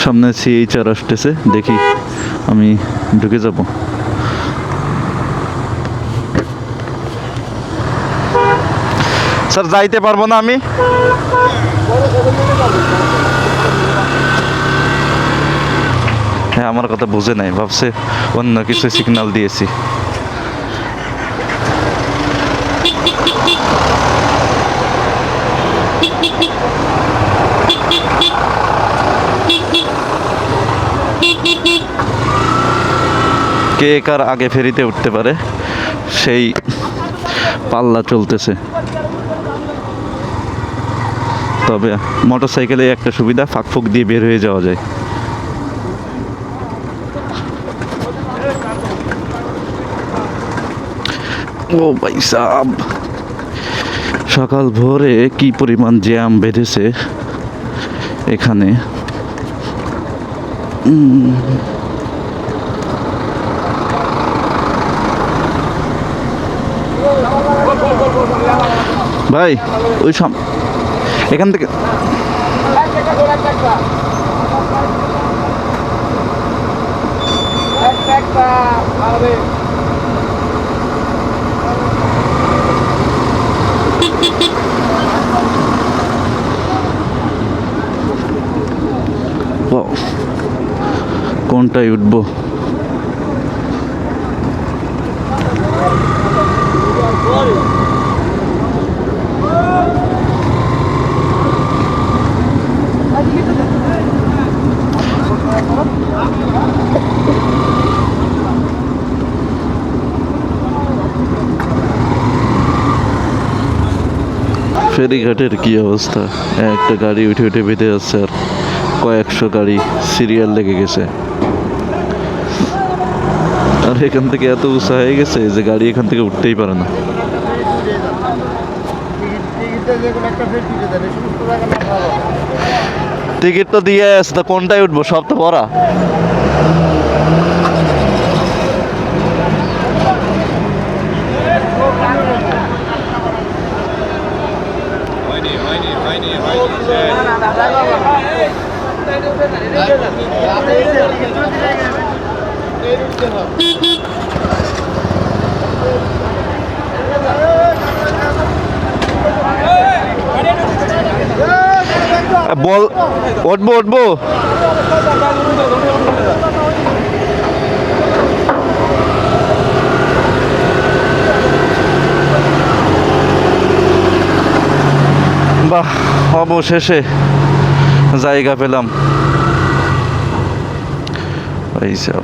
সামনে সিএইচআর আসতেছে, দেখি আমি ঢুকে যাব। স্যার যাইতে পারবো না আমি? হ্যাঁ, আমার কথা বুঝে নাই, ভাবছে অন্য কিছু সিগন্যাল দিয়েছি। কে কার আগে ফেরিতে উঠতে পারে সেই পাল্লা চলতেছে। তবে মোটর সাইকেলে একটা সুবিধা, ফাঁক দিয়ে বের হয়ে যাওয়া যায়। ও ভাই সাব, সকাল ভোরে কি পরিমাণ জ্যাম বেঁধেছে এখানে। ভাই ওই এখান থেকে কোনটায় উঠবো? ফেরিঘাটের কি অবস্থা, একটা গাড়ি উঠে উঠে বেঁধে যাচ্ছে, আর কয়েকশো গাড়ি সিরিয়াল লেগে গেছে। আর এখান থেকে এত উঁচা হয়ে গেছে যে গাড়ি এখান থেকে উঠতেই পারে না। টিকিট তো দিয়ে আসছে, তা কোনটায় উঠবো? সব তো ভরা। বল, উঠবো উঠবো। বাহ, অবশেষে জায়গা পেলাম। এই সব